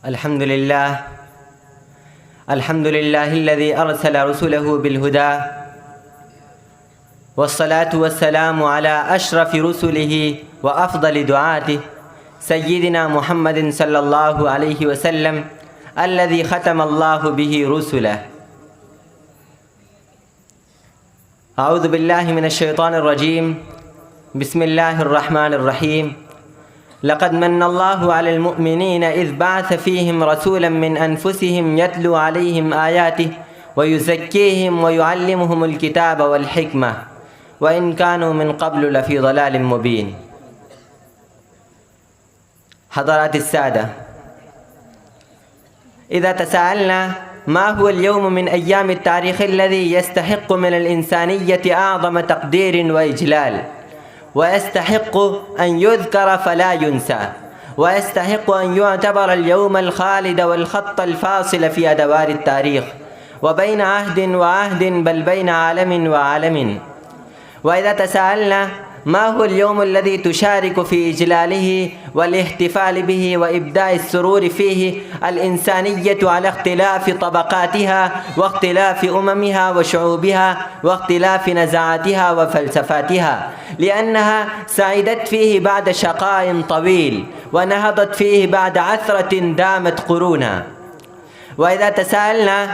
الحمد لله الذي أرسل رسله بالهدى، والصلاة والسلام على أشرف رسله وأفضل دعاته سيدنا محمد صلى الله عليه وسلم الذي ختم الله به رسله. أعوذ بالله من الشيطان الرجيم. بسم الله الرحمن الرحيم. لقد من الله على المؤمنين إذ بعث فيهم رسولا من أنفسهم يتلو عليهم آياته ويزكيهم ويعلمهم الكتاب والحكمة وإن كانوا من قبل لفي ضلال مبين. حضرات السادة، إذا تساءلنا ما هو اليوم من أيام التاريخ الذي يستحق من الإنسانية أعظم تقدير وإجلال، ويستحق أن يذكر فلا ينسى، ويستحق أن يعتبر اليوم الخالد والخط الفاصل في أدوار التاريخ وبين عهد وعهد، بل بين عالم وعالم. وإذا تساءلنا ما هو اليوم الذي تشارك في إجلاله والاحتفال به وإبداء السرور فيه الإنسانية على اختلاف طبقاتها واختلاف أممها وشعوبها واختلاف نزعاتها وفلسفاتها، لأنها سعدت فيه بعد شقاء طويل ونهضت فيه بعد عثرة دامت قرونا. وإذا تساءلنا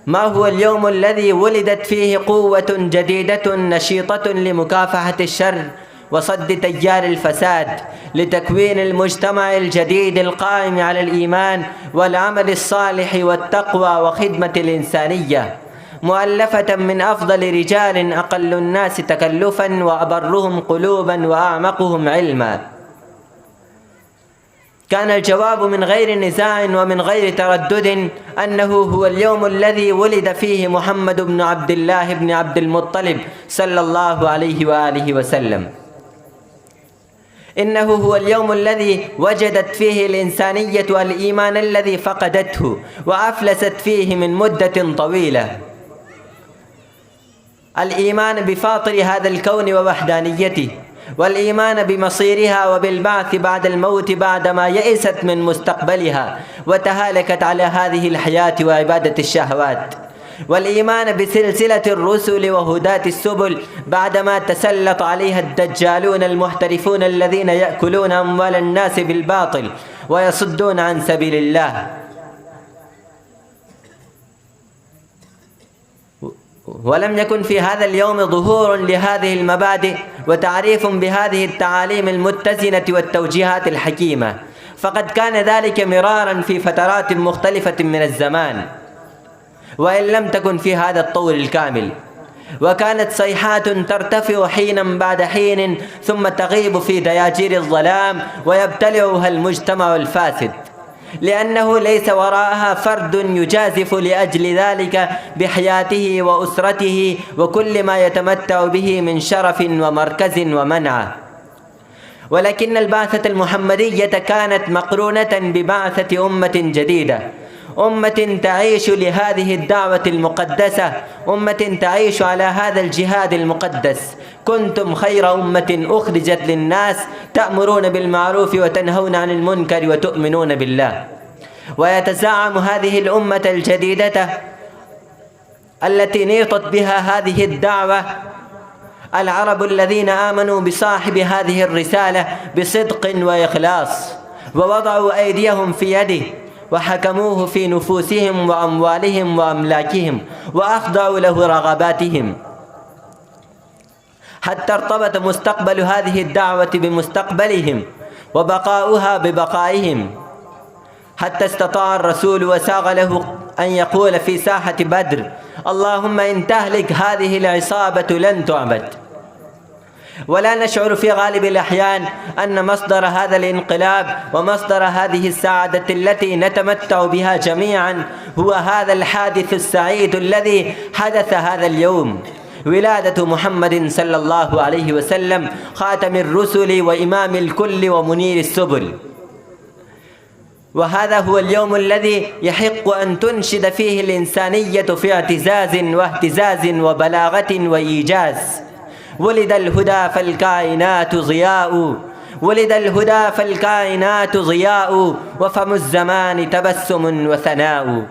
ما هو اليوم الذي ولدت فيه قوة جديدة نشيطة لمكافحة الشر وصد تيار الفساد، لتكوين المجتمع الجديد القائم على الإيمان والعمل الصالح والتقوى وخدمة الإنسانية، مؤلفة من أفضل رجال أقل الناس تكلفا وأبرهم قلوبا وأعمقهم علما. كان الجواب من غير نزاع ومن غير تردد أنه هو اليوم الذي ولد فيه محمد بن عبد الله بن عبد المطلب صلى الله عليه وآله وسلم. إنه هو اليوم الذي وجدت فيه الإنسانية الإيمان الذي فقدته وأفلست فيه من مدة طويلة، الإيمان بفاطر هذا الكون ووحدانيته، والإيمان بمصيرها وبالبعث بعد الموت بعدما يئست من مستقبلها وتهالكت على هذه الحياة وعبادة الشهوات، والإيمان بسلسلة الرسل وهداة السبل بعدما تسلط عليها الدجالون المحترفون الذين يأكلون أموال الناس بالباطل ويصدون عن سبيل الله. ولم يكن في هذا اليوم ظهور لهذه المبادئ وتعريف بهذه التعاليم المتزنة والتوجيهات الحكيمة، فقد كان ذلك مرارا في فترات مختلفة من الزمان، وإن لم تكن في هذا الطول الكامل، وكانت صيحات ترتفع حينا بعد حين ثم تغيب في دياجير الظلام ويبتلعها المجتمع الفاسد، لأنه ليس وراءها فرد يجازف لأجل ذلك بحياته وأسرته وكل ما يتمتع به من شرف ومركز ومنعة. ولكن البعثة المحمدية كانت مقرونة ببعثة أمة جديدة، أمة تعيش لهذه الدعوة المقدسة، أمة تعيش على هذا الجهاد المقدس. كنتم خير أمة أخرجت للناس تأمرون بالمعروف وتنهون عن المنكر وتؤمنون بالله. ويتزعم هذه الأمة الجديدة التي نيطت بها هذه الدعوة العرب الذين آمنوا بصاحب هذه الرسالة بصدق وإخلاص، ووضعوا أيديهم في يده وحكموه في نفوسهم وأموالهم وأملاكهم وأخضعوا له رغباتهم، حتى ارتبط مستقبل هذه الدعوة بمستقبلهم وبقاؤها ببقائهم، حتى استطاع الرسول وساغ له أن يقول في ساحة بدر: اللهم إن تهلك هذه العصابة لن تعبد. ولا نشعر في غالب الأحيان أن مصدر هذا الانقلاب ومصدر هذه السعادة التي نتمتع بها جميعا هو هذا الحادث السعيد الذي حدث هذا اليوم، ولادة محمد صلى الله عليه وسلم خاتم الرسل وإمام الكل ومنير السبل. وهذا هو اليوم الذي يحق أن تنشد فيه الإنسانية في اعتزاز واهتزاز وبلاغة وإيجاز. ولد الهدى فالكائنات ضياء ولد الهدى فالكائنات ضياء، وفم الزمان تبسم وثناء.